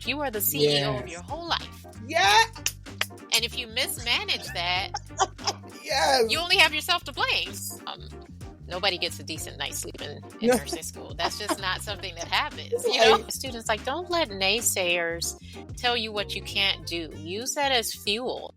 You are the CEO of Yes. your whole life. Yeah. And if you mismanage that, Yes. you only have yourself to blame. Nobody gets a decent night's sleep in No. nursing school. That's just not something that happens. Like- Students don't let naysayers tell you what you can't do. Use that as fuel.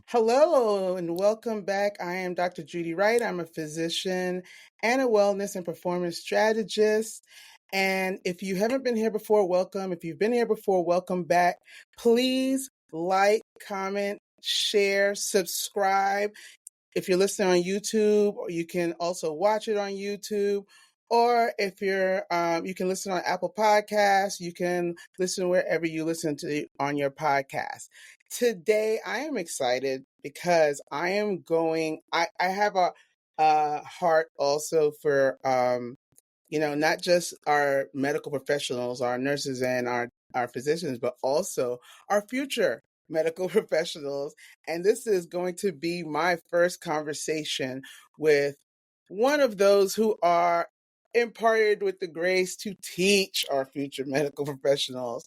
Hello and welcome back. I am Dr. Judy Wright. I'm a physician and a wellness and performance strategist. And if you haven't been here before, welcome. If you've been here before, welcome back. Please like, comment, share, subscribe. If you're listening on YouTube, or you can also watch it on YouTube. Or if you're, you can listen on Apple Podcasts. You can listen wherever you listen to on your podcast. Today, I am excited because I am going. I have a heart also for not just our medical professionals, our nurses, and our physicians, but also our future medical professionals. And this is going to be my first conversation with one of those who are imparted with the grace to teach our future medical professionals.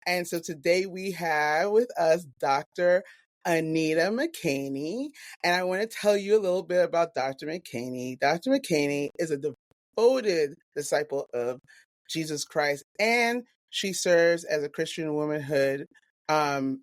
And so today we have with us Dr. Anita McKaney. And I want to tell you a little bit about Dr. McKaney. Dr. McKaney is a devoted disciple of Jesus Christ, and she serves as a Christian womanhood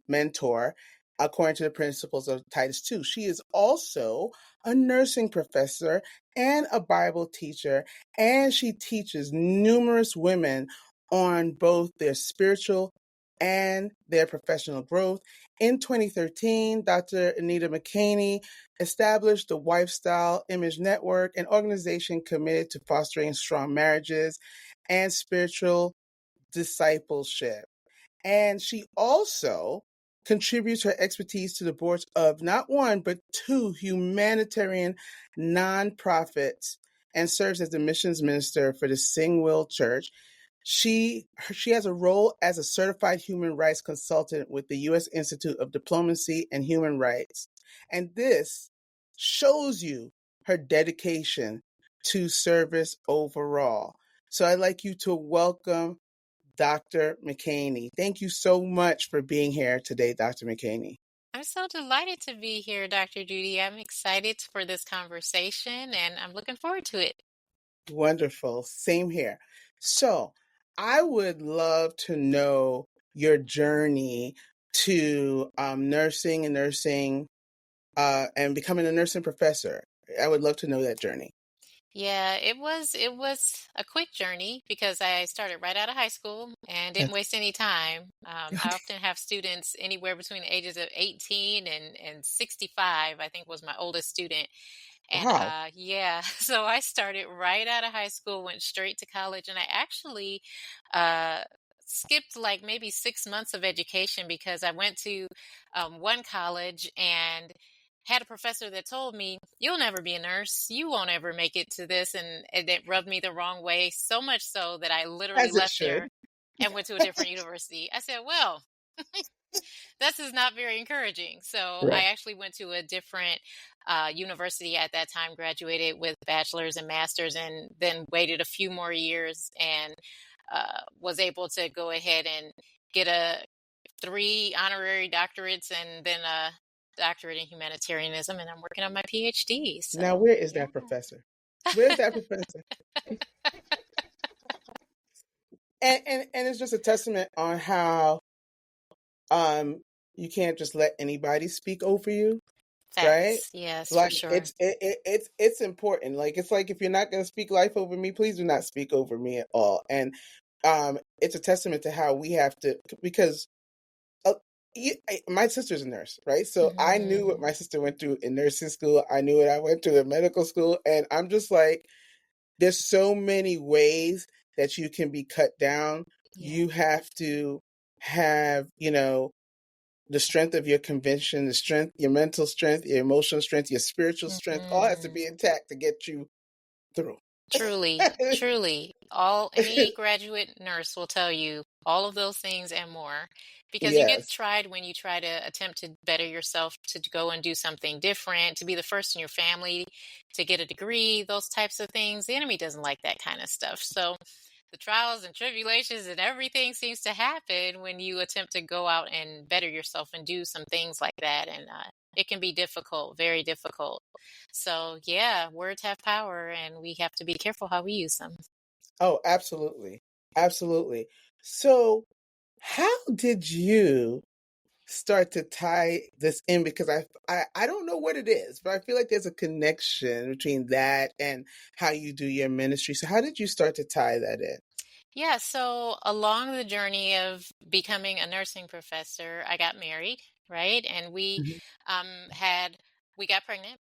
mentor according to the principles of Titus 2. She is also a nursing professor and a Bible teacher, and she teaches numerous women on both their spiritual and their professional growth. In 2013, Dr. Anita McKaney established the Wifestyle Image Network, an organization committed to fostering strong marriages and spiritual discipleship. And she also contributes her expertise to the boards of not one, but two humanitarian nonprofits and serves as the missions minister for the Singwell Church. She has a role as a certified human rights consultant with the U.S. Institute of Diplomacy and Human Rights. And this shows you her dedication to service overall. So I'd like you to welcome Dr. McKaney. Thank you so much for being here today, Dr. McKaney. I'm so delighted to be here, Dr. Judy. I'm excited for this conversation and I'm looking forward to it. Wonderful. Same here. So I would love to know your journey to nursing and becoming a nursing professor. I would love to know that journey. Yeah, it was a quick journey because I started right out of high school and didn't waste any time. I often have students anywhere between the ages of 18 and 65, I think was my oldest student. And Wow. so I started right out of high school, went straight to college, and I actually skipped like maybe 6 months of education because I went to one college and had a professor that told me, "You'll never be a nurse. You won't ever make it to this." And it rubbed me the wrong way, so much so that I literally As it left there should. and went to a different university. I said, well, this is not very encouraging. So Right. I actually went to a different university at that time, graduated with bachelor's and master's, and then waited a few more years and was able to go ahead and get 3 honorary doctorates and then a doctorate in humanitarianism, and I'm working on my PhD. So, Now, where is that professor? Where's that professor? And it's just a testament on how you can't just let anybody speak over you, right? Yes, Like for sure. it's important. Like it's like if you're not going to speak life over me, please do not speak over me at all. And it's a testament to how we have to, because my sister's a nurse, right? So I knew what my sister went through in nursing school. I knew what I went through in medical school, and I'm just like, there's so many ways that you can be cut down. Yeah. You have to have, the strength of your conviction, the strength, your mental strength, your emotional strength, your spiritual strength, all has to be intact to get you through. Truly, truly. Any graduate nurse will tell you all of those things and more because you get Yes. tried when you try to attempt to better yourself, to go and do something different, to be the first in your family to get a degree, those types of things. The enemy doesn't like that kind of stuff. So the trials and tribulations and everything seems to happen when you attempt to go out and better yourself and do some things like that. And it can be difficult, very difficult. So, yeah, words have power and we have to be careful how we use them. Oh, absolutely. Absolutely. So, how did you start to tie this in? Because I don't know what it is, but I feel like there's a connection between that and how you do your ministry. So how did you start to tie that in? Yeah, so along the journey of becoming a nursing professor, I got married, right? And Mhm. um, had, we got pregnant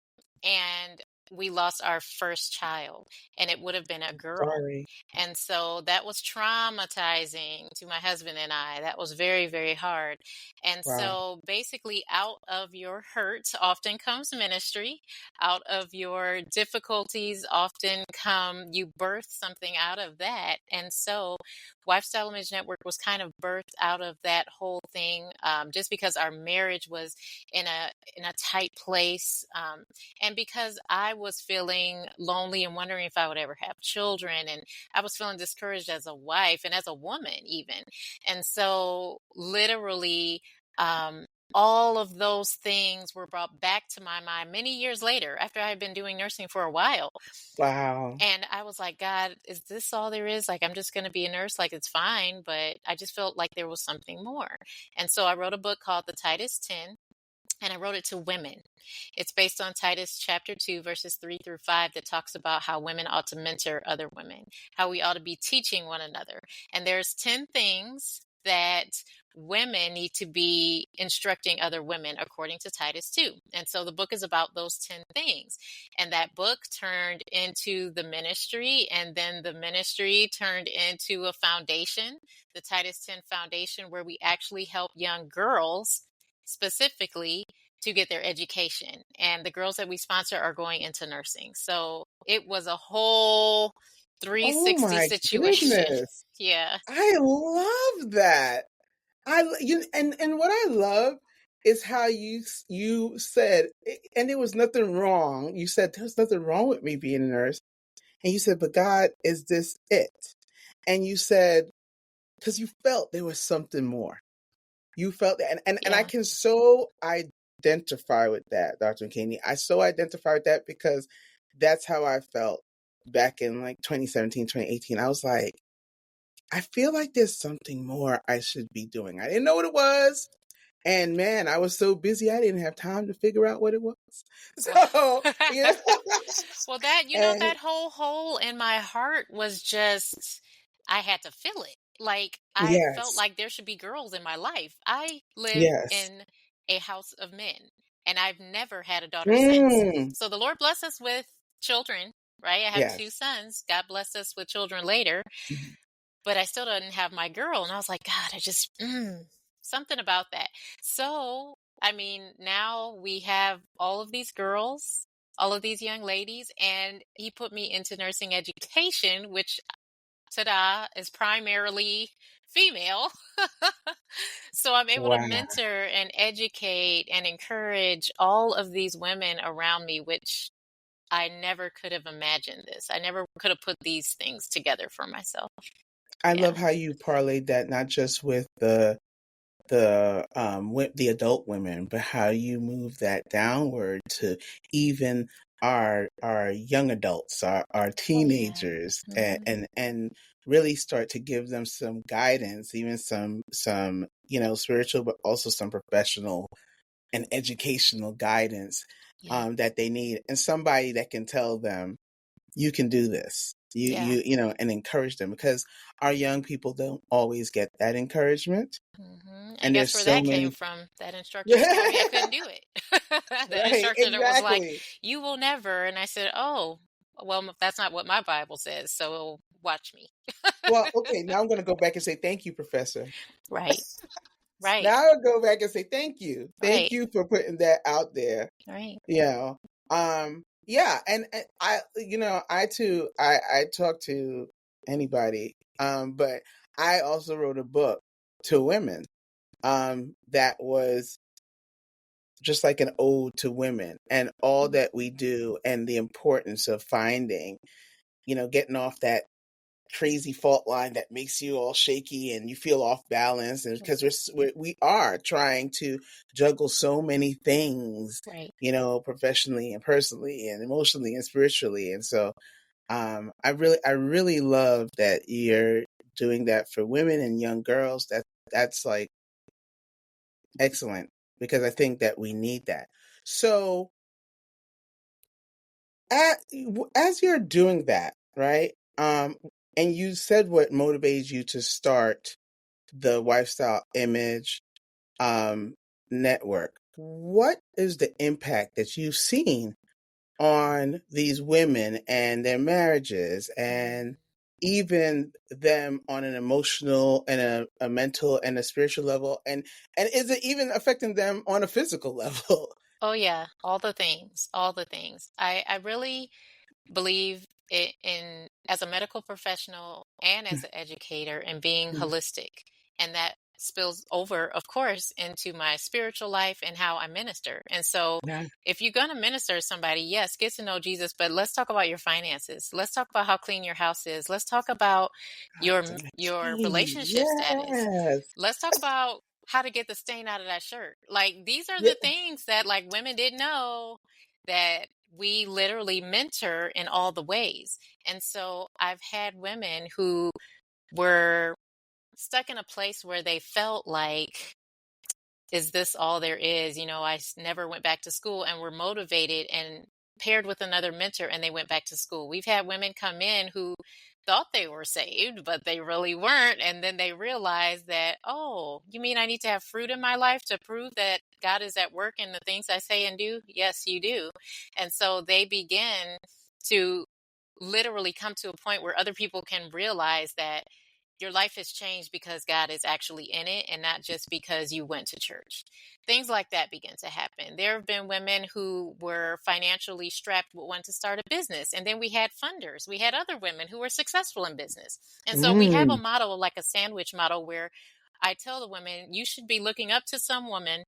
and we lost our first child, and it would have been a girl. Sorry. And so that was traumatizing to my husband and I. That was very, very hard. And Wow. so basically, out of your hurt often comes ministry. Out of your difficulties often you birth something out of that. And so Lifestyle Image Network was kind of birthed out of that whole thing, just because our marriage was in a tight place, and because I was feeling lonely and wondering if I would ever have children, and I was feeling discouraged as a wife and as a woman even. And so literally, um, all of those things were brought back to my mind many years later after I had been doing nursing for a while. Wow. And I was like, God, is this all there is? Like, I'm just going to be a nurse. Like, it's fine. But I just felt like there was something more. And so I wrote a book called The Titus 10, and I wrote it to women. It's based on Titus chapter 2, verses 3 through 5, that talks about how women ought to mentor other women, how we ought to be teaching one another. And there's 10 things that women need to be instructing other women according to Titus 2. And so the book is about those 10 things. And that book turned into the ministry, and then the ministry turned into a foundation, the Titus 10 Foundation, where we actually help young girls specifically to get their education. And the girls that we sponsor are going into nursing. So it was a whole Oh 360 my situation. goodness. Yeah. I love that. And what I love is how you said, and there was nothing wrong. You said there's nothing wrong with me being a nurse, and you said, but God, is this it? And you said, because you felt there was something more. You felt that, and I Yeah. can so identify with that, Dr. McKaney. I so identify with that because that's how I felt back in like 2017, 2018. I was like, I feel like there's something more I should be doing. I didn't know what it was. And man, I was so busy, I didn't have time to figure out what it was. Well, So, you know, well, and that whole hole in my heart was just, I had to fill it. Like, I felt yes, like there should be girls in my life. I live yes, in a house of men, and I've never had a daughter since. mm, So the Lord bless us with children, right? I have two yes. sons. God bless us with children later, but I still didn't have my girl. And I was like, God, something about that. So, I mean, now we have all of these girls, all of these young ladies, and he put me into nursing education, which, ta-da, is primarily female. So I'm able to Wow. mentor and educate and encourage all of these women around me, which I never could have imagined this. I never could have put these things together for myself. I love Yeah. how you parlayed that not just with the adult women, but how you move that downward to even our young adults, our Oh, yeah. teenagers, Hmm. and really start to give them some guidance, even some spiritual, but also some professional and educational guidance Yeah. that they need, and somebody that can tell them you can do this. Yeah. And encourage them because our young people don't always get that encouragement, And and guess there's where so that came many. from? That instructor that told me I couldn't do it. That Right, instructor that was like, exactly. "You will never." And I said, "Oh, well, that's not what my Bible says. So watch me." Well, okay, now I'm going to go back and say thank you, Professor. Right. Right. Now I'll go back and say thank you. Thank Right. you for putting that out there. Right. You know, Yeah, and I talk to anybody, but I also wrote a book to women, that was just like an ode to women and all that we do and the importance of finding, getting off that crazy fault line that makes you all shaky and you feel off balance, and because we are trying to juggle so many things, Right. professionally and personally and emotionally and spiritually. And so I really love that you're doing that for women and young girls. That's like excellent, because I think that we need that. So at, as you're doing that, right? And you said what motivates you to start the Lifestyle Image um, Network. What is the impact that you've seen on these women and their marriages, and even them on an emotional and a mental and a spiritual level, and is it even affecting them on a physical level? Oh yeah, all the things, all the things. I really believe in as a medical professional and as an educator and being holistic. And that spills over, of course, into my spiritual life and how I minister. And so Yeah, if you're going to minister to somebody, yes, get to know Jesus, but let's talk about your finances. Let's talk about how clean your house is. Let's talk about that's your key. relationship status. Yes. Let's talk about how to get the stain out of that shirt. Like these are Yeah. the things that like women didn't know that we literally mentor in all the ways. And so I've had women who were stuck in a place where they felt like, is this all there is? I never went back to school, and were motivated and paired with another mentor and they went back to school. We've had women come in who thought they were saved, but they really weren't. And then they realized that, oh, you mean I need to have fruit in my life to prove that God is at work in the things I say and do? Yes, you do. And so they begin to literally come to a point where other people can realize that your life has changed because God is actually in it and not just because you went to church. Things like that begin to happen. There have been women who were financially strapped but wanted to start a business. And then we had funders. We had other women who were successful in business. And so we have a Mm. model, like a sandwich model, where I tell the women, you should be looking up to some woman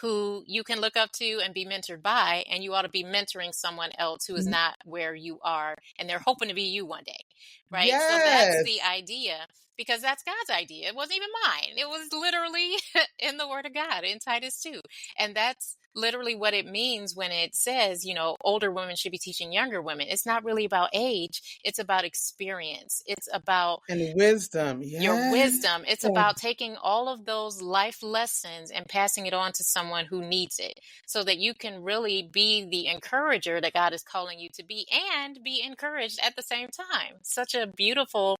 who you can look up to and be mentored by, and you ought to be mentoring someone else who is not where you are, and they're hoping to be you one day, right? So that's the Yes. idea, because that's God's idea. It wasn't even mine. It was literally in the Word of God in Titus 2. And that's literally what it means when it says, older women should be teaching younger women. It's not really about age, it's about experience. It's about And wisdom. your Yes. wisdom. It's about taking all of those life lessons and passing it on to someone who needs it, so that you can really be the encourager that God is calling you to be and be encouraged at the same time. Such a beautiful,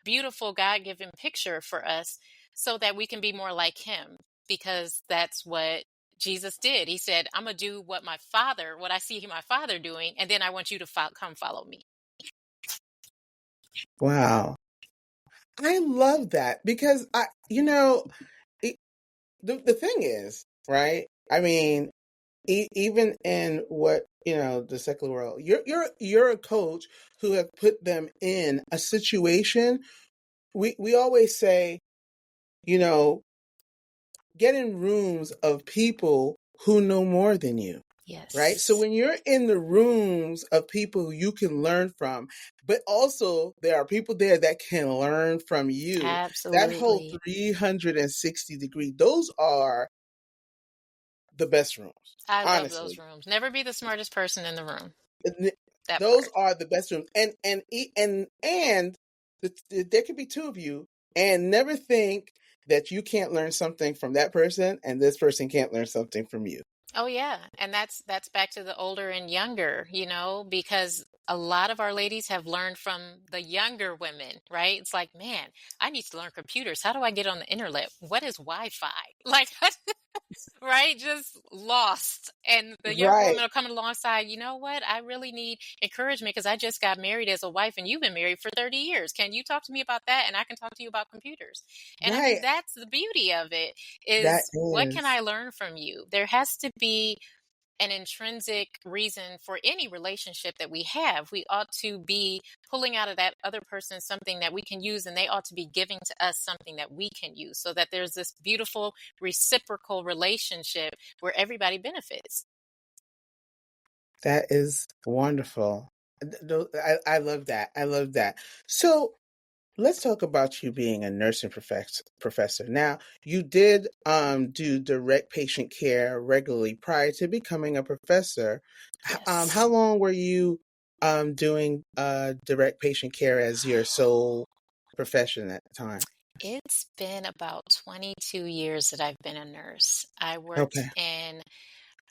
beautiful God-given picture for us, so that we can be more like him, because that's what Jesus did. He said, I'm going to do what I see my father doing, and then I want you to come follow me. Wow. I love that, because it, the thing is, right? I mean, even in what, the secular world, you're a coach who have put them in a situation. We always say, you know, get in rooms of people who know more than you. Right. So Yes, when you're in the rooms of people you can learn from, but also there are people there that can learn from you, that whole absolutely. 360-degree, those are the best rooms, I love those honestly. rooms. Never be the smartest person in the room. Th- That Those part. are the best rooms. And there could be two of you, and never think that you can't learn something from that person and this person can't learn something from you. Oh yeah, and that's back to the older and younger, because a lot of our ladies have learned from the younger women, right? It's like, man, I need to learn computers. How do I get on the internet? What is Wi-Fi? Like, right? Just lost. And the younger Right, women are coming alongside, you know what? I really need encouragement because I just got married as a wife and you've been married for 30 years. Can you talk to me about that? And I can talk to you about computers. And I right. mean, that's the beauty of it, That is what can is. I learn from you? There has to be an intrinsic reason for any relationship that we have. We ought to be pulling out of that other person something that we can use, and they ought to be giving to us something that we can use, so that there's this beautiful reciprocal relationship where everybody benefits. That is wonderful. I love that. I love that. So let's talk about you being a nursing professor. Now, you did do direct patient care regularly prior to becoming a professor. Yes. How long were you doing direct patient care as your sole profession at the time? It's been about 22 years that I've been a nurse. I worked Okay. in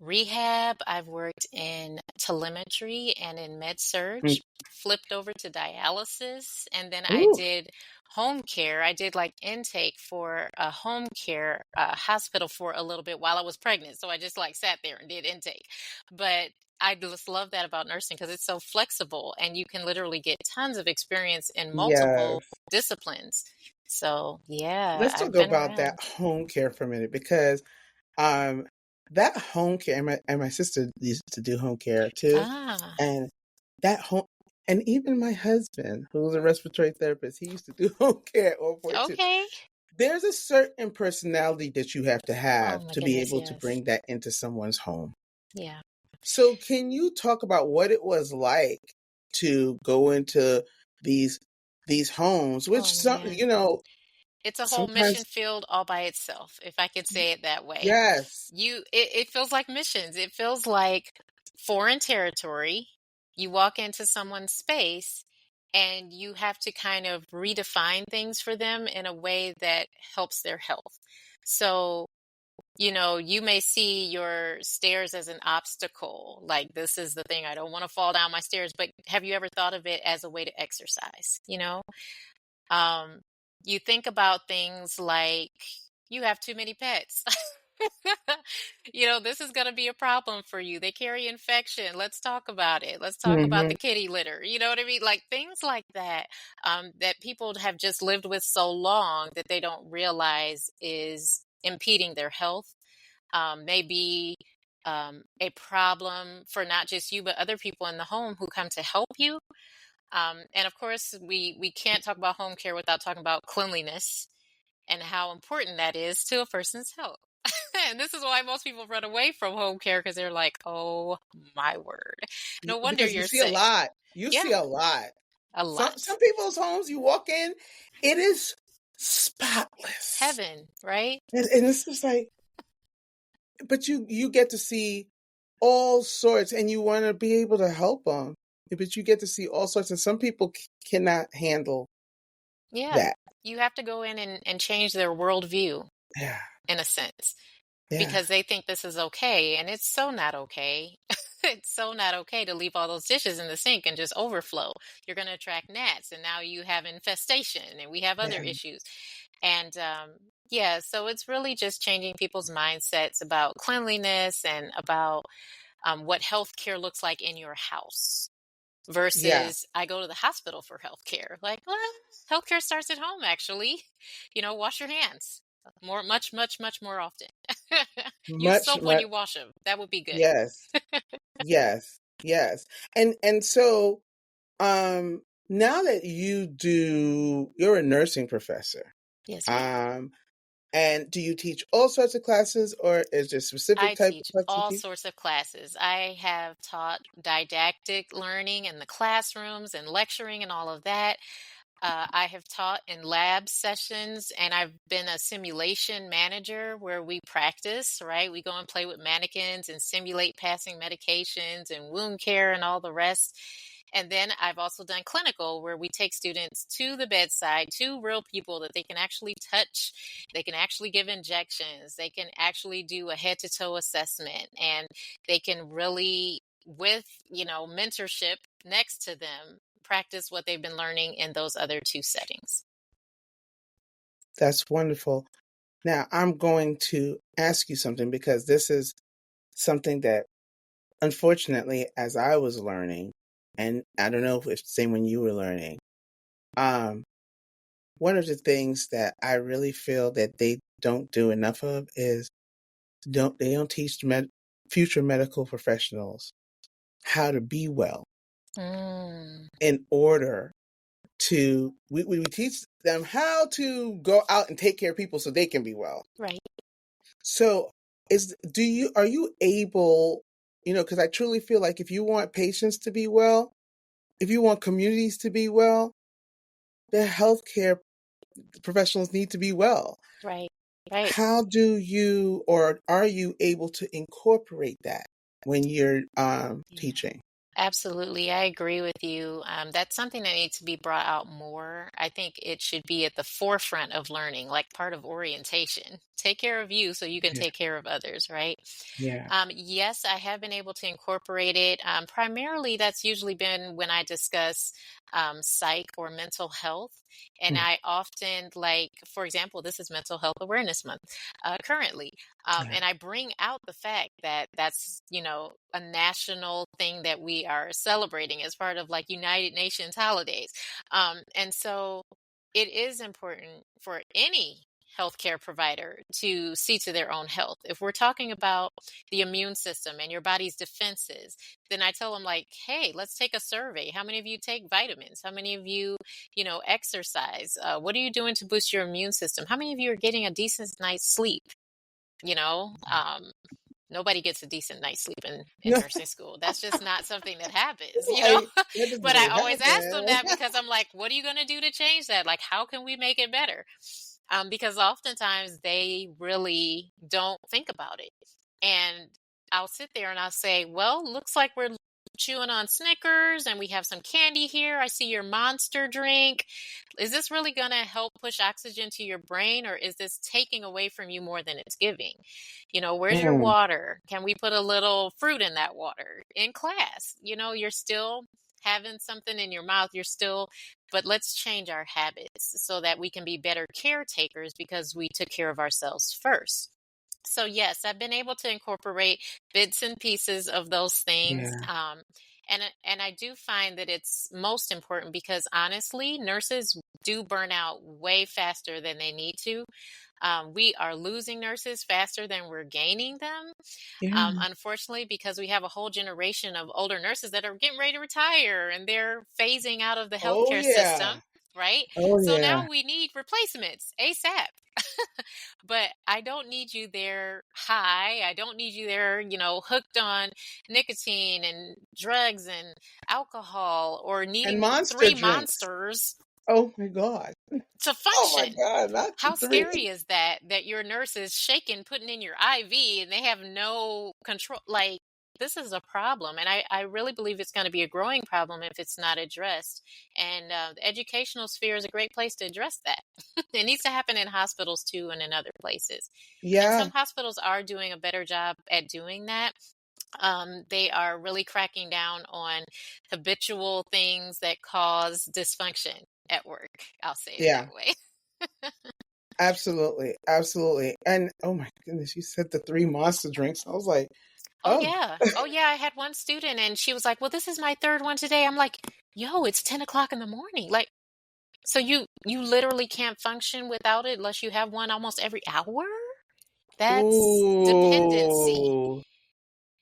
rehab, I've worked in telemetry and in med Mm. surge, flipped over to dialysis, and then I Ooh, did home care. I did like intake for a home care hospital for a little bit while I was pregnant. So I just like sat there and did intake. But I just love that about nursing because it's so flexible and you can literally get tons of experience in multiple yes. disciplines. So yeah, Let's I've talk been about around. that home care for a minute because um, that home care, and my sister used to do home care too, Ah, and that home, and even my husband, who was a respiratory therapist, he used to do home care at one point too. okay. There's a certain personality that you have Oh my to be goodness, able to yes. bring that into someone's home. Yeah. So, can you talk about what it was like to go into these these homes, Oh which man. It's a whole mission sometimes, field all by itself, if I could say it that way. yes, It feels like missions. It feels like foreign territory. You walk into someone's space and you have to kind of redefine things for them in a way that helps their health. So, you may see your stairs as an obstacle. Like, this is the thing, I don't want to fall down my stairs. But have you ever thought of it as a way to exercise? Um, you think about things like you have too many pets. This is going to be a problem for you. They carry infection. Let's talk about it. Let's talk about hmm the kitty litter. You know what I mean? Like things like that, that people have just lived with so long that they don't realize is impeding their health. Maybe a problem for not just you, but other people in the home who come to help you. And of course, we can't talk about home care without talking about cleanliness and how important that is to a person's health. And this is why most people run away from home care because they're like, oh my word. No wonder because you you're see a sick. lot. You Yeah, see a lot. a Some lot. people's homes you walk in, it is It's spotless, heaven, right? and it's just like, but you get to see all sorts, and you want to be able to help them, but you get to see all sorts, and some people cannot handle Yeah. that. You have to go in and change their worldview Yeah, in a sense, yeah, because they think this is okay, and it's so not okay. It's so not okay to leave all those dishes in the sink and just overflow. You're going to attract gnats, and now you have infestation, and we have other yeah, issues. And yeah, so it's really just changing people's mindsets about cleanliness and about what healthcare looks like in your house yeah, versus I go to the hospital for healthcare. Like, well, healthcare starts at home, actually. Wash your hands more, much, much, much more often. Use much, soap when much, you wash them. That would be good. yes, yes, yes, and so um, now that you're a nursing professor, Yes, ma'am. um, and do you teach all sorts of classes, or is there specific I type of teach class you all teach? sorts of classes. I have taught didactic learning in the classrooms and lecturing and all of that. I have taught in lab sessions, and I've been a simulation manager where we practice, right? We go and play with mannequins and simulate passing medications and wound care and all the rest. And then I've also done clinical where we take students to the bedside, to real people that they can actually touch. They can actually give injections. They can actually do a head to toe assessment, and they can really, with, mentorship next to them, practice what they've been learning in those other two settings. That's wonderful. Now, I'm going to ask you something because this is something that, unfortunately, as I was learning, and I don't know if it's the same when you were learning, um, one of the things that I really feel that they don't do enough of is they don't teach future medical professionals how to be well Mm, in order to, we teach them how to go out and take care of people so they can be well. right. So are you able, because I truly feel like if you want patients to be well, if you want communities to be well, the healthcare professionals need to be well. Right. Right. How do you, or are you able to incorporate that when you're Yeah. teaching? Absolutely. I agree with you. That's something that needs to be brought out more. I think it should be at the forefront of learning, like part of orientation. Take care of you so you can Yeah. take care of others, right? Yeah. Yes, I have been able to incorporate it. Primarily, that's usually been when I discuss psych or mental health. And Mm. I often, like, for example, this is Mental Health Awareness Month currently. Yeah. And I bring out the fact that that's, a national thing that we are celebrating as part of like United Nations holidays. And so it is important for any healthcare provider to see to their own health. If we're talking about the immune system and your body's defenses, then I tell them like, hey, let's take a survey. How many of you take vitamins? How many of you, exercise? What are you doing to boost your immune system? How many of you are getting a decent night's sleep? You know, nobody gets a decent night's sleep in No, nursing school. That's just not something that happens, like that doesn't But I really always ask them happen. that because I'm like, what are you going to do to change that? Like, how can we make it better? Because oftentimes they really don't think about it. And I'll sit there and I'll say, well, looks like we're chewing on Snickers and we have some candy here. I see your Monster drink. Is this really going to help push oxygen to your brain, or is this taking away from you more than it's giving? Where's your Mm. water? Can we put a little fruit in that water in class? You're still having something in your mouth. But let's change our habits so that we can be better caretakers because we took care of ourselves first. So yes, I've been able to incorporate bits and pieces of those things. Yeah. And I do find that it's most important because honestly, nurses do burn out way faster than they need to. We are losing nurses faster than we're gaining them. Yeah. Unfortunately, because we have a whole generation of older nurses that are getting ready to retire and they're phasing out of the Oh healthcare system, yeah. right? Oh So yeah. now we need replacements ASAP. But I don't need you there high. I don't need you there, hooked on nicotine and drugs and alcohol or And needing monster three drinks. monsters Oh my God. to Oh my function. God. Not the How three. scary is that your nurse is shaking, putting in your IV, and they have no control? Like, this is a problem. And I really believe it's going to be a growing problem if it's not addressed. And the educational sphere is a great place to address that. It needs to happen in hospitals too and in other places. And Yeah. some hospitals are doing a better job at doing that. They are really cracking down on habitual things that cause dysfunction at work. I'll say it Yeah. that way. Absolutely. Absolutely. And oh my goodness, you said the three monster drinks. I was like, Oh oh. yeah. Oh yeah. I had one student and she was like, well, this is my third one today. I'm like, yo, it's 10 o'clock in the morning. Like, so you literally can't function without it unless you have one almost every hour? That's dependency. Ooh.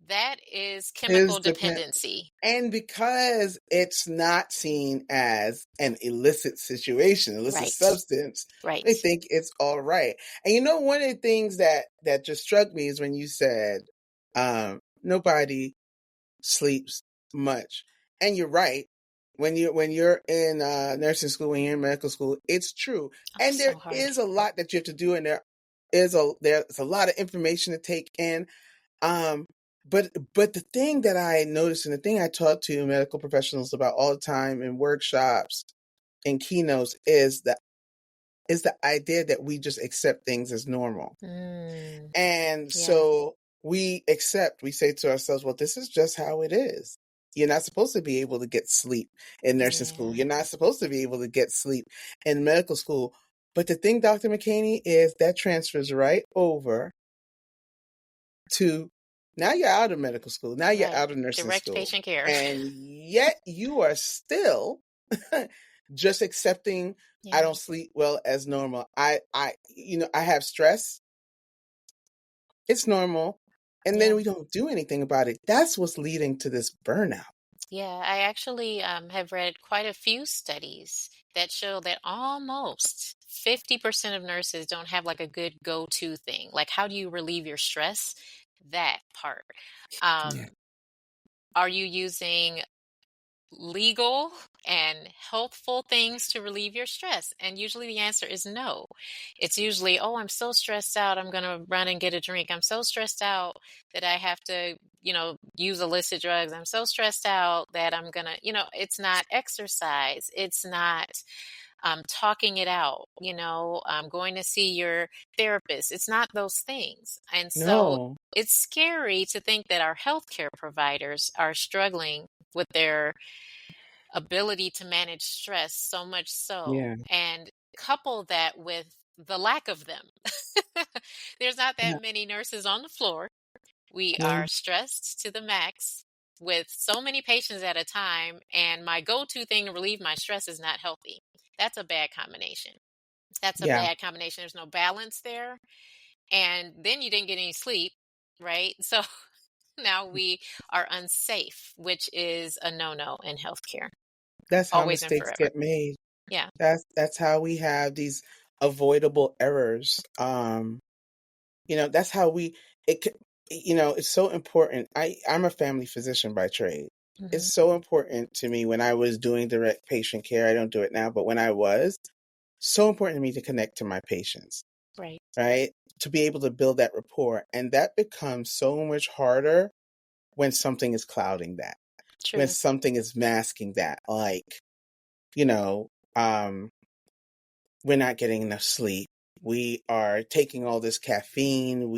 That is His chemical depend dependency. And because it's not seen as an illicit situation, illicit Right. substance, Right. they think it's all right. And one of the things that just struck me is when you said, nobody sleeps much. And you're right. When you're in nursing school, when you're in medical school, it's true. Oh, And there so hard. is a lot that you have to do, and there's a lot of information to take in. Um, but the thing that I noticed, and the thing I talk to medical professionals about all the time in workshops and keynotes, is the idea that we just accept things as normal. Mm, And yeah. so we say to ourselves, well, this is just how it is. You're not supposed to be able to get sleep in nursing school. Yeah. You're not supposed to be able to get sleep in medical school. But the thing, Dr. McKaney, is that transfers right over to, now you're out of medical school. Now you're Right. out of nursing Direct school. patient care. And yet you are still just accepting I Yeah. don't sleep well as normal. I have stress. It's normal. and then Yeah. we don't do anything about it. That's what's leading to this burnout. Yeah, I actually have read quite a few studies that show that almost 50% of nurses don't have like a good go-to thing. Like, how do you relieve your stress? That part. Yeah. Um, are you using legal and healthful things to relieve your stress? And usually the answer is no. It's usually, oh, I'm so stressed out, I'm going to run and get a drink. I'm so stressed out that I have to, use illicit drugs. I'm so stressed out that I'm going to, it's not exercise. It's not talking it out, going to see your therapist. It's not those things. And so No. it's scary to think that our healthcare providers are struggling with their ability to manage stress so much so, Yeah. and couple that with the lack of them. There's not Yeah. that many nurses on the floor. We No. are stressed to the max with so many patients at a time, and my go-to thing to relieve my stress is not healthy. That's a bad combination. That's a Yeah. bad combination. There's no balance there. And then you didn't get any sleep, right? So now we are unsafe, which is a no-no in healthcare, That's how always and mistakes forever. get made. Yeah. That's how we have these avoidable errors. That's how it c- it's so important. I'm a family physician by trade. Hmm. It's so important to me when I was doing direct patient care. I don't do it now, but when I was, so important to me to connect to my patients, Right. right? To be able to build that rapport. And that becomes so much harder when something is clouding that, when True. something is masking that, like, you know, um, we're not getting enough sleep. We are taking all this caffeine.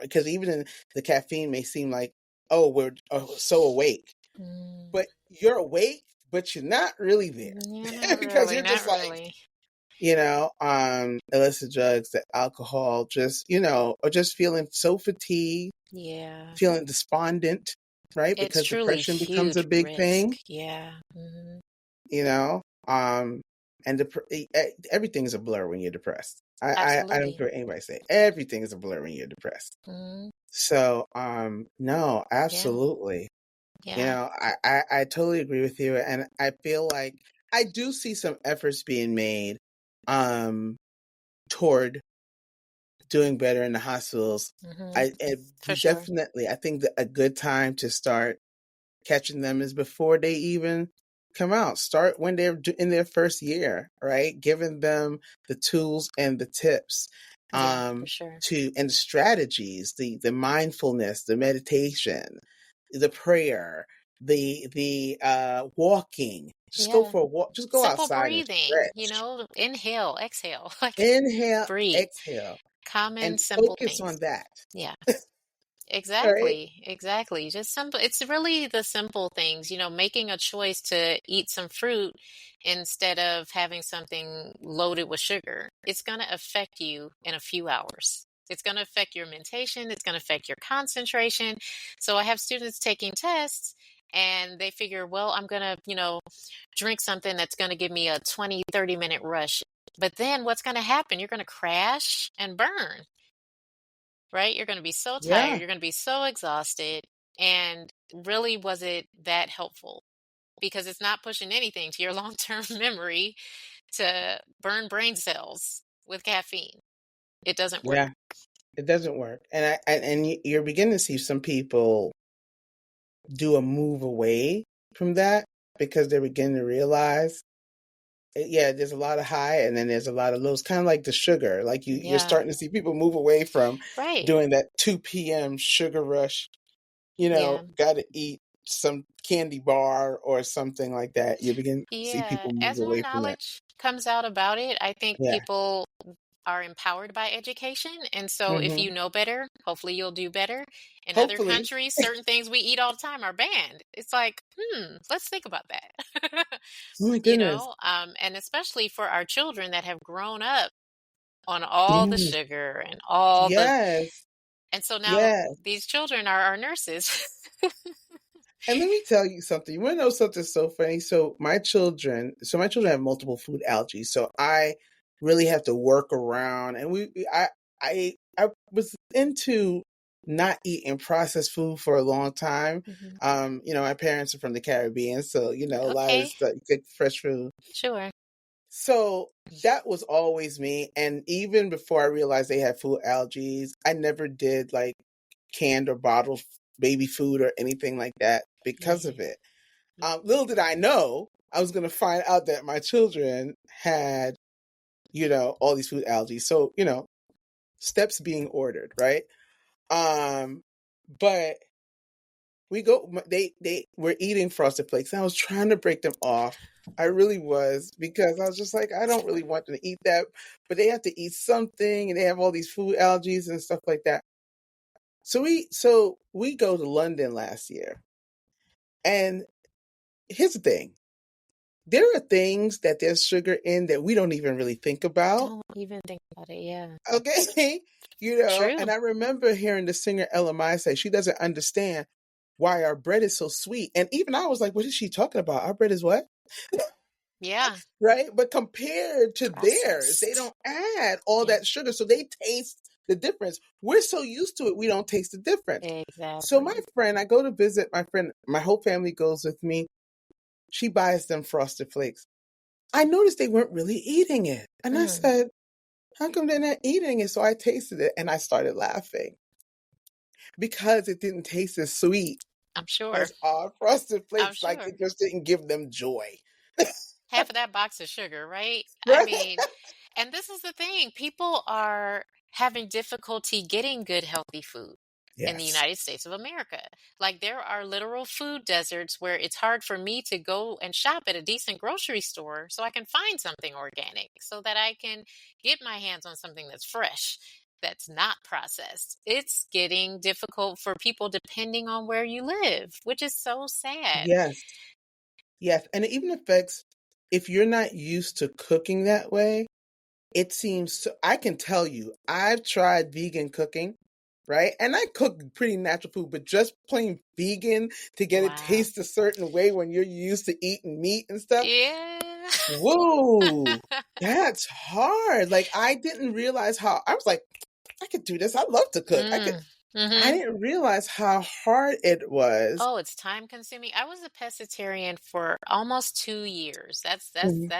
Because even the caffeine may seem like, oh, we're so awake, Mm, but you're awake, but you're not really yeah, there not because really. you're Not just like, really. illicit drugs, the alcohol, just, or just feeling so fatigued, Yeah. feeling despondent, right? It's Because truly depression becomes a huge big risk. thing, Yeah. Hmm. you know, and everything is a blur when you're depressed. I don't Absolutely. care what anybody say. Everything is a blur when you're depressed. Hmm. So, no, Yeah. absolutely. Yeah. I totally agree with you. And I feel like I do see some efforts being made, um, toward doing better in the hospitals. Hmm. For We sure. definitely, I think that a good time to start catching them is before they even come out. Start when they're in their first year, right? Giving them the tools and the tips, Yeah, for sure. and the strategies, the mindfulness, the meditation, the prayer, the walking. Just go Yeah. for a walk. Just go Simple outside and breathing, stretch. inhale, exhale, like Inhale, breathe. exhale, Common, and simple focus things. on that. Yeah. Right? Exactly, exactly. Just simple. It's really the simple things, making a choice to eat some fruit instead of having something loaded with sugar. It's going to affect you in a few hours. It's going to affect your mentation. It's going to affect your concentration. So I have students taking tests and they figure, well, I'm going to, drink something that's going to give me a 20, 30-minute rush. But then what's going to happen? You're going to crash and burn, right? You're going to be so tired, Yeah. you're going to be so exhausted. And really, was it that helpful? Because it's not pushing anything to your long-term memory to burn brain cells with caffeine. It doesn't work. Yeah. It doesn't work. You're beginning to see some people do a move away from that because they're beginning to realize, yeah, there's a lot of high and then there's a lot of lows, kind of like the sugar. Like you're Yeah, starting to see people move away from right. doing that 2 p.m. sugar rush, Yeah. got to eat some candy bar or something like that. You begin to see Yeah. people move As more away from that. knowledge comes out about it, I think Yeah. people are empowered by education. And so if Hmm. you know better, hopefully you'll do better. In other Hopefully. countries, certain things we eat all the time are banned. It's like, let's think about that. Oh my goodness. And especially for our children that have grown up on all the Yes. sugar and all the, Yes. and so now Yes. these children are our nurses. And let me tell you something. You want to know something so funny? So my children have multiple food allergies. So I really have to work around. And I was into not eating processed food for a long time. Hmm. My parents are from the Caribbean, so a lot of Okay, stuff, good fresh food. sure. So that was always me. And even before I realized they had food allergies, I never did like canned or bottled baby food or anything like that because Yeah. of it. Little did I know I was going to find out that my children had, all these food allergies. So, steps being ordered, right? But they were eating Frosted Flakes, and I was trying to break them off. I really was, because I was just like, I don't really want them to eat that, but they have to eat something, and they have all these food allergies and stuff like that. So we go to London last year, and here's the thing: there are things that there's sugar in that we don't even really think about. Don't even think about it. Yeah. Okay, True. and I remember hearing the singer Ella Mai say she doesn't understand why our bread is so sweet. And even I was like, what is she talking about? Our bread is what? Yeah. Right? But compared to theirs, they Processed. don't add all Yeah. that sugar. So they taste the difference. We're so used to it, we don't taste the difference. So my Exactly. friend, I go to visit my friend, my whole family goes with me. She buys them Frosted Flakes. I noticed they weren't really eating it. And I Mm, said, how come they're not eating it? So I tasted it and I started laughing because it didn't taste as sweet I'm sure. as our Frosted I'm Flakes. Like sure. it just didn't give them joy. Half of that box of sugar, right? I Right? mean, and this is the thing, people are having difficulty getting good, healthy food in the Yes. United States of America. Like, there are literal food deserts where it's hard for me to go and shop at a decent grocery store so I can find something organic, so that I can get my hands on something that's fresh, that's not processed. It's getting difficult for people depending on where you live, which is so sad. Yes. Yes. And it even affects if you're not used to cooking that way. It seems so, I can tell you, I've tried vegan cooking, right? And I cook pretty natural food, but just plain vegan to get it Wow. taste a certain way when you're used to eating meat and stuff. Yeah. Whoa, that's hard. Like I didn't realize how I was like, I could do this. I love to cook. Mm. I Hmm. didn't realize how hard it was. Oh, it's time consuming. I was a pescatarian for almost 2 years. Mhm.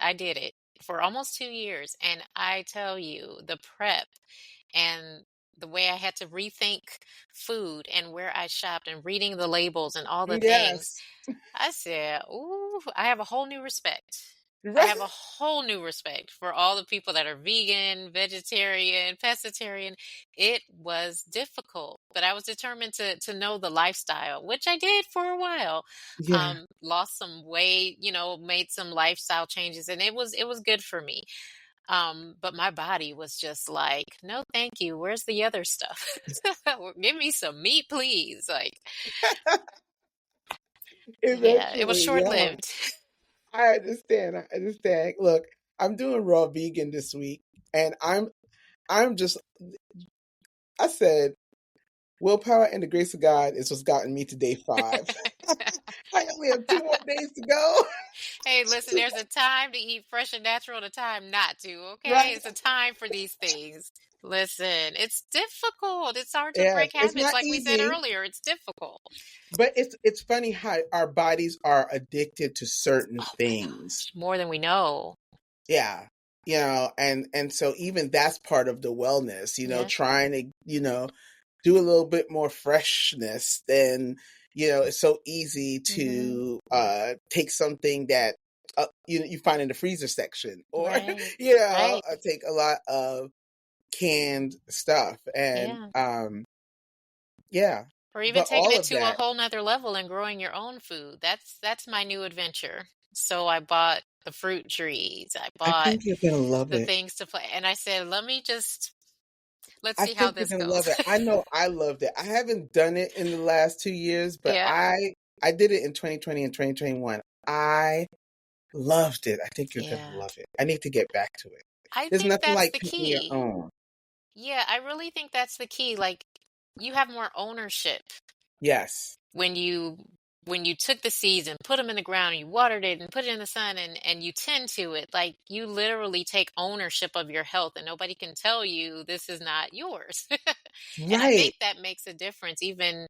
I did it for almost 2 years. And I tell you, the prep and the way I had to rethink food and where I shopped and reading the labels and all the things, Yes. I said, ooh, I have a whole new respect. I Right. have a whole new respect for all the people that are vegan, vegetarian, pescatarian. It was difficult, but I was determined to know the lifestyle, which I did for a while. Yeah. Lost some weight, made some lifestyle changes, and it was good for me. But my body was just like, no, thank you. Where's the other stuff? Give me some meat, please. Like, yeah, it was Eventually, short yeah. lived. I understand. I understand. Look, I'm doing raw vegan this week, and I'm just I said willpower and the grace of God is what's gotten me to day 5. I only have 2 more days to go. Hey, listen, there's a time to eat fresh and natural and a time not to, okay? Right? It's a time for these things. Listen, it's difficult. It's hard to Yes. break It's habits. not Like we said easy, earlier, it's difficult. but it's funny how our bodies are addicted to certain Oh my things. gosh, more than we know. Yeah. And so even that's part of the wellness, Yeah. trying to, do a little bit more freshness than, it's so easy Hmm. to take something that you find in the freezer section, or Right. Right. take a lot of canned stuff, and Yeah. yeah, Or even but taking all it of to a that, whole nother level and growing your own food. That's my new adventure. So I bought the fruit trees. I I bought think you're gonna love the it. things to play. And I said, let's I see how think you're this gonna goes. love it. I know I loved it. I haven't done it in the last 2 years, but Yeah. I did it in 2020 and 2021. I loved it. I think you're gonna Yeah. love it. I need to get back to it. I There's think nothing that's like the picking your key. own. Yeah, I really think that's the key. Like, you have more ownership Yes. when you when you took the seeds and put them in the ground, and you watered it and put it in the sun, and you tend to it, like you literally take ownership of your health, and nobody can tell you this is not yours. And I Right. think that makes a difference, even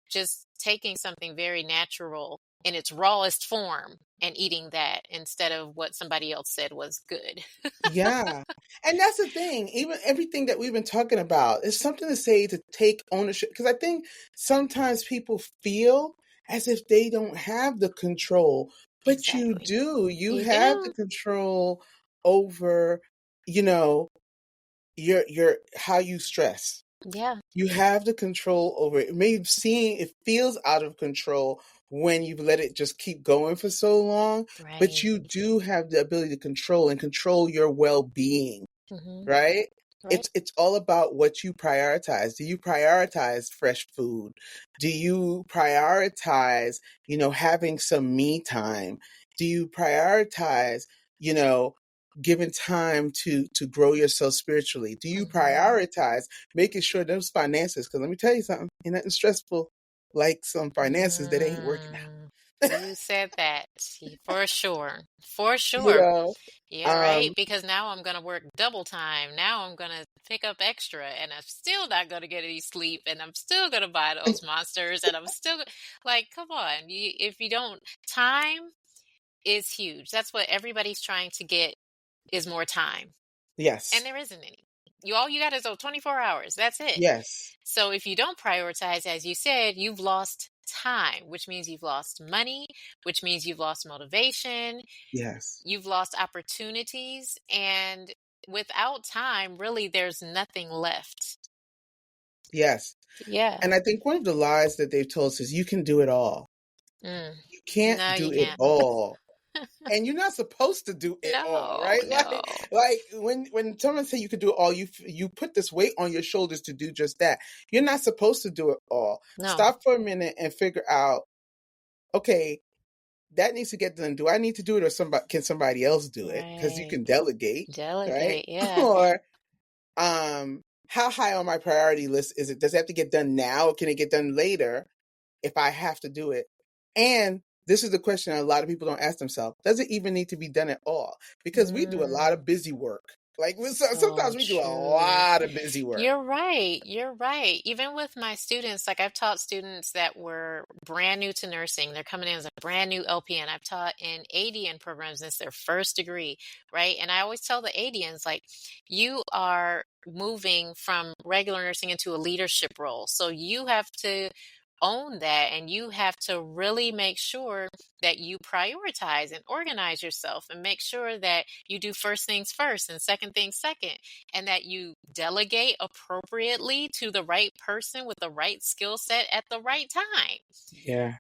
just taking something very natural in its rawest form and eating that instead of what somebody else said was good. Yeah. And that's the thing. Even everything that we've been talking about is something to say to take ownership. Because I think sometimes people feel as if they don't have the control, but you Exactly. do. You You have the do. control over, you know, your how you stress. Yeah. You have the control over it. It may seem it feels out of control when you've let it just keep going for so long, but Right. you do have the ability to control your well-being, Hmm. right? Right. It's all about what you prioritize. Do you prioritize fresh food? Do you prioritize, having some me time? Do you prioritize, you know, giving time to grow yourself spiritually? Do you Hmm. prioritize making sure those finances? Because let me tell you something, ain't nothing stressful like some finances that ain't working out. Mm, you said that for sure. For You sure. know, Yeah, right. um, Because now I'm going to work double time. Now I'm going to pick up extra, and I'm still not going to get any sleep, and I'm still going to buy those monsters, and I'm still like, come on. If you don't, time is huge. That's what everybody's trying to get is more time. And yes, there isn't any. All you got is 24 hours. That's it. yes, So if you don't prioritize, as you said, you've lost time, which means you've lost money, which means you've lost motivation, yes, you've lost opportunities, and without time, really, there's nothing left. yes. Yeah. And I think one of the lies that they've told us is you can do it all. Mm. You can't No, you do it can't. all. And you're not supposed to do it all, No, right? no, Like when someone say you could do it all, you put this weight on your shoulders to do just that. You're not supposed to do it all. no. Stop for a minute and figure out, okay, that needs to get done. Do I need to do it, or can somebody else do it? Because you Right. can delegate, right? Delegate. Yeah. Or how high on my priority list is it? Does it have to get done now, or can it get done later if I have to do it? And this is the question a lot of people don't ask themselves. Does it even need to be done at all? Because we do a lot Mm. of busy work. Like So sometimes we do a true. lot of busy work. You're right. You're right. Even with my students, like I've taught students that were brand new to nursing. They're coming in as a brand new LPN. I've taught in ADN programs. It's their first degree, right? And I always tell the ADNs, like, you are moving from regular nursing into a leadership role. So you have to own that, and you have to really make sure that you prioritize and organize yourself and make sure that you do first things first and second things second, and that you delegate appropriately to the right person with the right skill set at the right time. Yeah.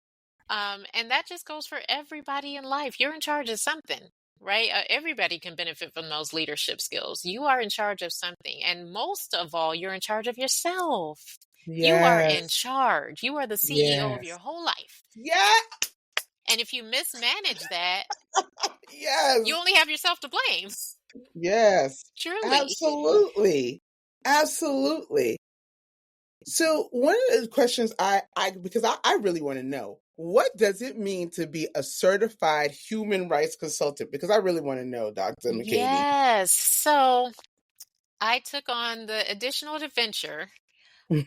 And that just goes for everybody in life. You're in charge of something, right? Everybody can benefit from those leadership skills. You are in charge of something. And most of all, you're in charge of yourself. You are in Yes. charge. You are the CEO of your Yes. whole life. Yeah. And if you mismanage that, you Yes. only have yourself to blame. Yes. Truly. Absolutely. Absolutely. So one of the questions because I really want to know, what does it mean to be a certified human rights consultant? Because I really want to know, Dr. McKaney. Yes. So I took on the additional adventure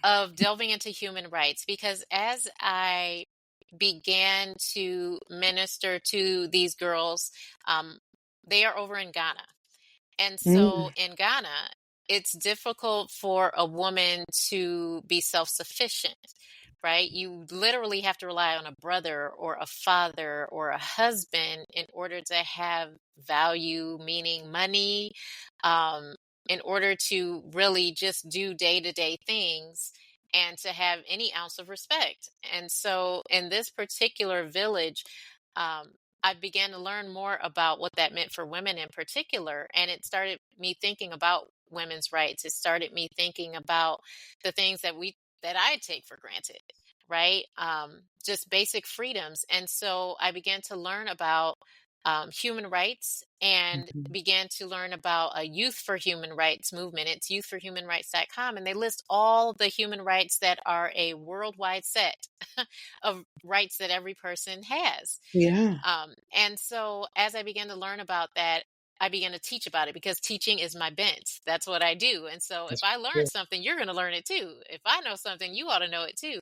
of delving into human rights because as I began to minister to these girls, um, they are over in Ghana. And so Mm, in Ghana, it's difficult for a woman to be self sufficient, right? You literally have to rely on a brother or a father or a husband in order to have value, meaning money, um, in order to really just do day to day things and to have any ounce of respect. And so in this particular village, I began to learn more about what that meant for women in particular. And it started me thinking about women's rights. It started me thinking about the things that I take for granted, right? Just basic freedoms. And so I began to learn about human rights and Mhm. began to learn about a Youth for Human Rights movement. It's youthforhumanrights.com, and they list all the human rights that are a worldwide set of rights that every person has. Yeah, And so as I began to learn about that, I began to teach about it because teaching is my bent. That's what I do. And so if that's I learn good. something, you're going to learn it too. If I know something, you ought to know it too.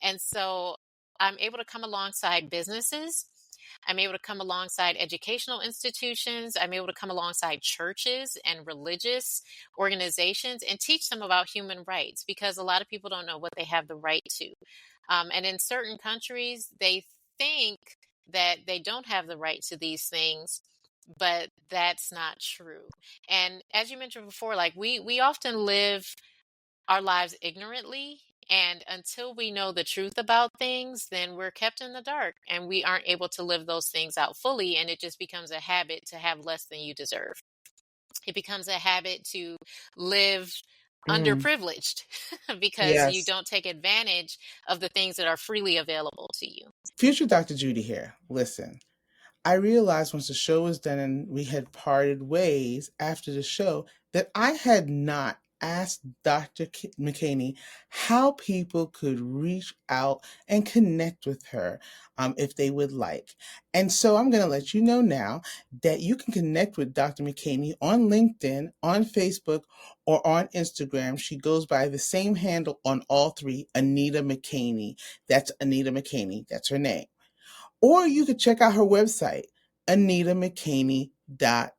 And so I'm able to come alongside businesses. I'm able to come alongside educational institutions. I'm able to come alongside churches and religious organizations and teach them about human rights because a lot of people don't know what they have the right to. And in certain countries, they think that they don't have the right to these things, but that's not true. And as you mentioned before, like we often live our lives ignorantly, and until we know the truth about things, then we're kept in the dark and we aren't able to live those things out fully, and it just becomes a habit to have less than you deserve. It becomes a habit to live Mm, underprivileged because you yes. don't take advantage of the things that are freely available to you. Future Dr. Judy here. Listen, I realized once the show was done and we had parted ways after the show that I had not asked Dr. McKaney how people could reach out and connect with her if they would like. And so I'm going to let you know now that you can connect with Dr. McKaney on LinkedIn, on Facebook, or on Instagram. She goes by the same handle on all three, Anita McKaney. That's Anita McKaney. That's her name. Or you could check out her website, anitamckaney.com.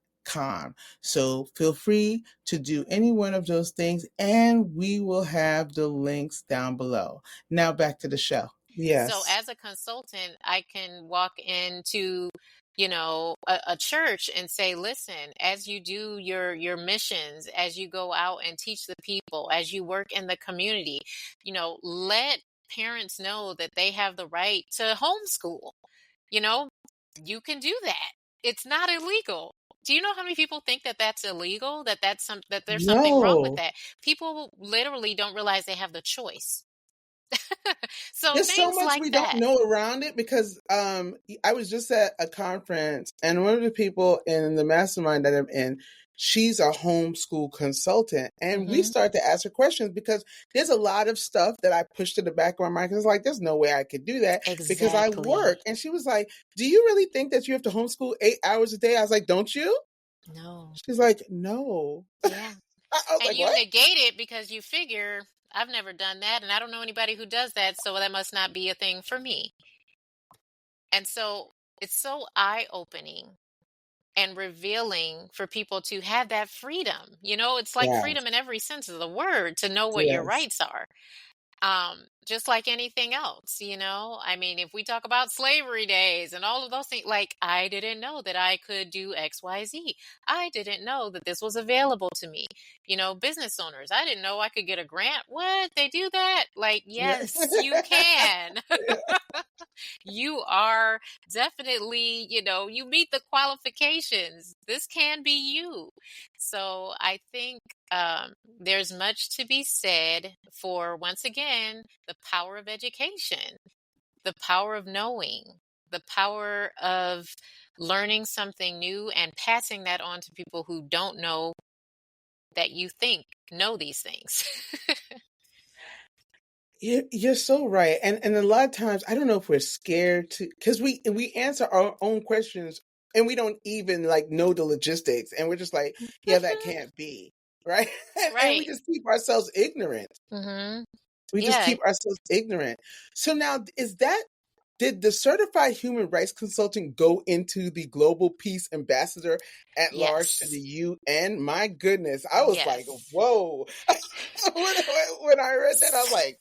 So feel free to do any one of those things, and we will have the links down below. Now back to the show. So Yes. as a consultant, I can walk into, a church and say, listen, as you do your missions, as you go out and teach the people, as you work in the community, let parents know that they have the right to homeschool. You know, you can do that. It's not illegal. Do you know how many people think that that's illegal? That there's something wrong with No. that? People literally don't realize they have the choice. So There's so things much like we don't that. know around it because I was just at a conference and one of the people in the mastermind that I'm in, she's a homeschool consultant. And we Hmm. start to ask her questions because there's a lot of stuff that I pushed to the back of my mind. Cause it's like, there's no way I could do that because I Exactly. work. And she was like, do you really think that you have to homeschool 8 hours a day? I was like, don't you? No. She's like, no. Yeah. I was And like, you what? negate it because you figure, I've never done that, and I don't know anybody who does that, so that must not be a thing for me. And so it's so eye-opening and revealing for people to have that freedom. It's like Yes. freedom in every sense of the word to know what your Yes. rights are. Just like anything else, I mean, if we talk about slavery days and all of those things, like, I didn't know that I could do XYZ. I didn't know that this was available to me. Business owners, I didn't know I could get a grant. What? They do that? Like, Yes. yes, you can. You are definitely, you meet the qualifications. This can be you. So I think there's much to be said for, once again, the power of education, the power of knowing, the power of learning something new and passing that on to people who don't know that you think know these things. You're so right, and a lot of times I don't know if we're scared to because we answer our own questions and we don't even like know the logistics, and we're just like, yeah, that can't be right, and we Right. just keep ourselves ignorant. Hmm. We just Yeah. keep ourselves ignorant. So now, is that did the certified human rights consultant go into the global peace ambassador at large to the Yes. UN? My goodness, I was like, Yes. whoa. When I read that, I was like,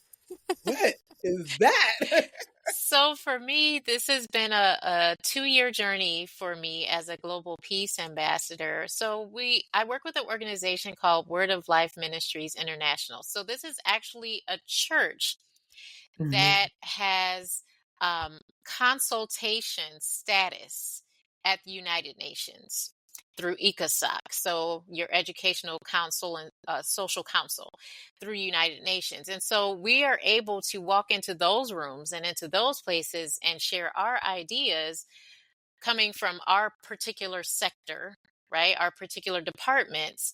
what is that? So for me, this has been a 2-year journey for me as a global peace ambassador. I work with an organization called Word of Life Ministries International. So this is actually a church Mhm. that has consultation status at the United Nations through ECOSOC, so your Educational Council and Social Council through United Nations. And so we are able to walk into those rooms and into those places and share our ideas coming from our particular sector, right? Our particular departments,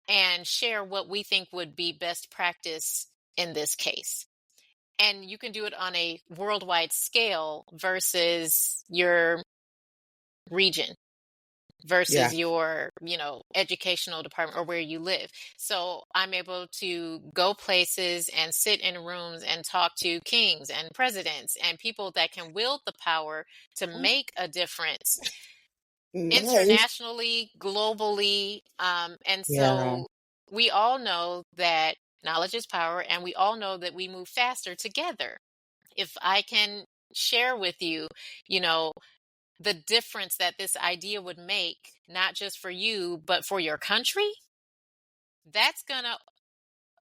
and share what we think would be best practice in this case. And you can do it on a worldwide scale versus your region, Yeah. versus your, educational department or where you live. So I'm able to go places and sit in rooms and talk to kings and presidents and people that can wield the power to Oh, make a difference nice. internationally, globally. And Yeah. so we all know that knowledge is power, and we all know that we move faster together. If I can share with you, you know, the difference that this idea would make, not just for you, but for your country, that's going to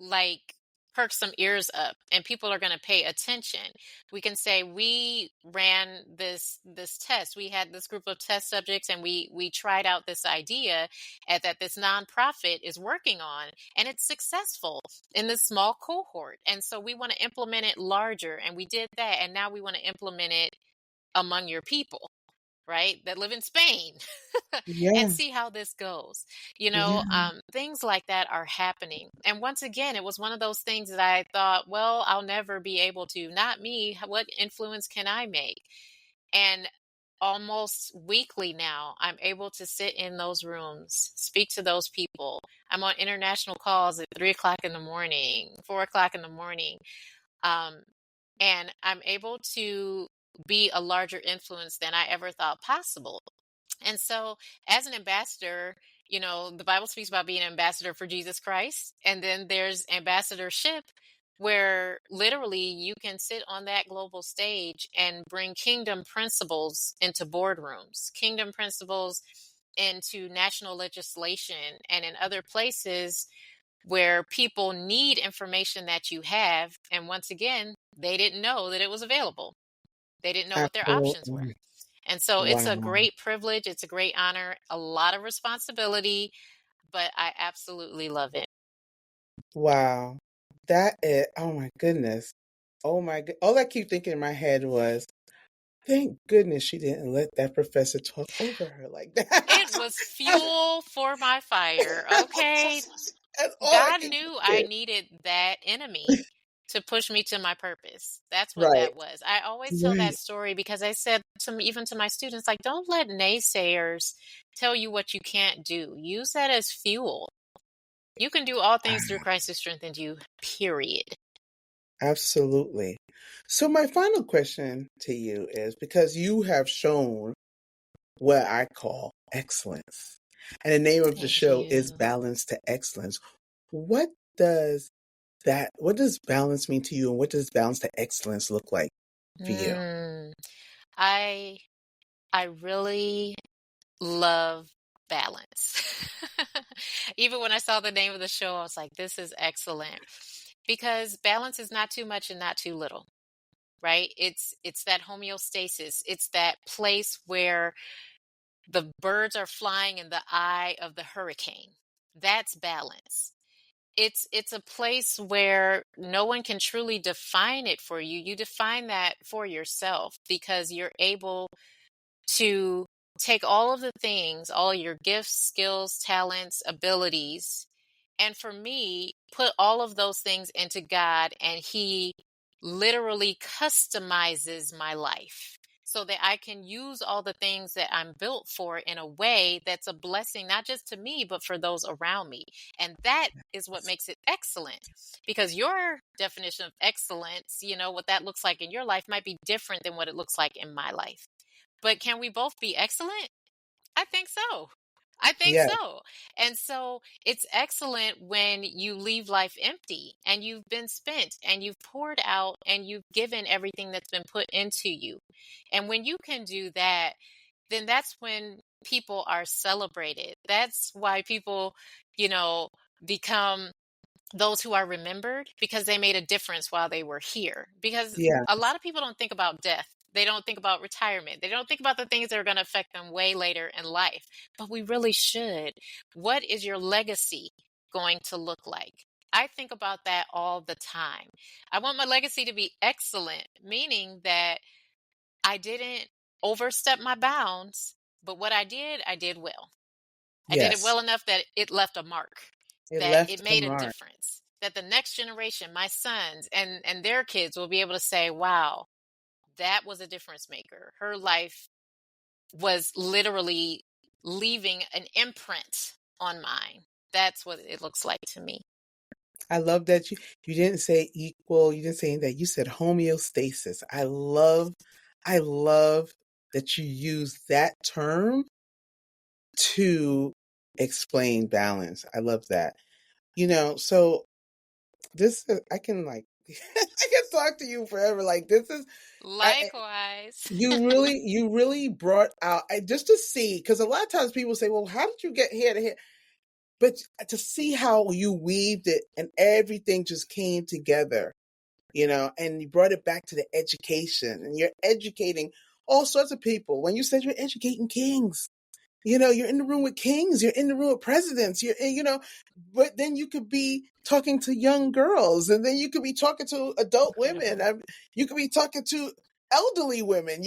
like perk some ears up, and people are going to pay attention. We can say we ran this test. We had this group of test subjects, and we tried out this idea that this nonprofit is working on, and it's successful in this small cohort. And so we want to implement it larger, and we did that, and now we want to implement it among your people, right, that live in Spain, and Yeah. see how this goes. Yeah. Things like that are happening. And once again, it was one of those things that I thought, well, I'll never be able to. Not me. What influence can I make? And almost weekly now, I'm able to sit in those rooms, speak to those people. I'm on international calls at 3 o'clock in the morning, 4 o'clock in the morning. Um, and I'm able to be a larger influence than I ever thought possible. And so, as an ambassador, the Bible speaks about being an ambassador for Jesus Christ. And then there's ambassadorship, where literally you can sit on that global stage and bring kingdom principles into boardrooms, kingdom principles into national legislation, and in other places where people need information that you have. And once again, they didn't know that it was available. They didn't know what their options were. Absolutely. And so it's a Wow. great privilege. It's a great honor, a lot of responsibility, but I absolutely love it. Wow. That is, oh my goodness. Oh my god. All I keep thinking in my head was, thank goodness she didn't let that professor talk over her like that. It was fuel for my fire. Okay. That's all I God keep knew I thinking. needed that enemy to push me to my purpose. That's what Right. that was. I always tell that Right. story because I said even to my students, like, don't let naysayers tell you what you can't do. Use that as fuel. You can do all things through Wow. Christ who strengthens you, period. Absolutely. So my final question to you is, because you have shown what I call excellence, and the name of the Thank show is you. Balance to Excellence. What does what does balance mean to you, and what does balance to excellence look like for you? Mm, I I really love balance. Even when I saw the name of the show, I was like, this is excellent. Because balance is not too much and not too little, right? It's that homeostasis. It's that place where the birds are flying in the eye of the hurricane. That's balance. It's a place where no one can truly define it for you. You define that for yourself because you're able to take all of the things, all your gifts, skills, talents, abilities, and for me, put all of those things into God, and He literally customizes my life so that I can use all the things that I'm built for in a way that's a blessing, not just to me, but for those around me. And that is what makes it excellent, because your definition of excellence, what that looks like in your life might be different than what it looks like in my life. But can we both be excellent? I think so. I think Yeah, so. And so it's excellent when you leave life empty and you've been spent and you've poured out and you've given everything that's been put into you. And when you can do that, then that's when people are celebrated. That's why people, you know, become those who are remembered because they made a difference while they were here. Because yeah, a lot of people don't think about death. They don't think about retirement. They don't think about the things that are going to affect them way later in life. But we really should. What is your legacy going to look like? I think about that all the time. I want my legacy to be excellent, meaning that I didn't overstep my bounds, but what I did well. I did it Yes. well enough that it left a mark, It that it left a made a mark. difference, that the next generation, my sons and their kids will be able to say, wow, that was a difference maker. Her life was literally leaving an imprint on mine. That's what it looks like to me. I love that you didn't say equal, you didn't say that. You said homeostasis. I love that you use that term to explain balance. I love that. So this is, I can like I can talk to you forever. Like this is Likewise. you really brought out just to see, because a lot of times people say, well, how did you get here to here? But to see how you weaved it and everything just came together, and you brought it back to the education, and you're educating all sorts of people. When you said you're educating kings, you're in the room with kings, you're in the room with presidents, but then you could be talking to young girls, and then you could be talking to adult women. Incredible. You could be talking to elderly women.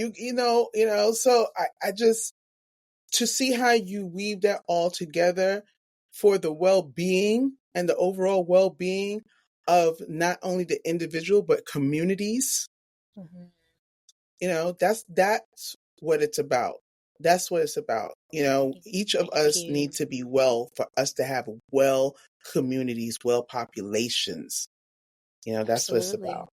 So I just, to see how you weave that all together for the well-being and the overall well-being of not only the individual but communities. Mhm. That's what it's about. That's what it's about. Each of Thank us you. need to be well for us to have well communities, well populations. That's what it's Absolutely. about.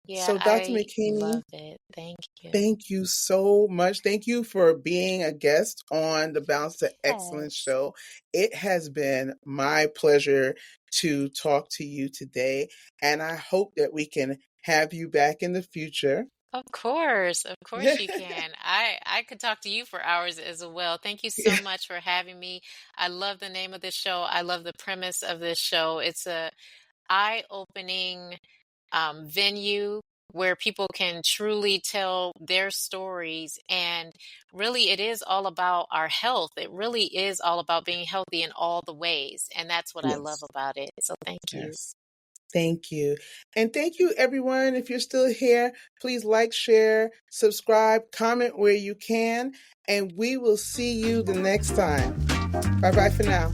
Yeah, So, Dr. I McKaney, love it. Thank you. thank you so much. Thank you for being a guest on the Balance to Excellence Yes. show. It has been my pleasure to talk to you today, and I hope that we can have you back in the future. Of course you can. I could talk to you for hours as well. Thank you so much for having me. I love the name of this show. I love the premise of this show. It's a eye-opening venue where people can truly tell their stories. And really, it is all about our health. It really is all about being healthy in all the ways. And that's what I love Yes, about it. So thank you. yes. Thank you. And thank you, everyone. If you're still here, please like, share, subscribe, comment where you can, and we will see you the next time. Bye bye for now.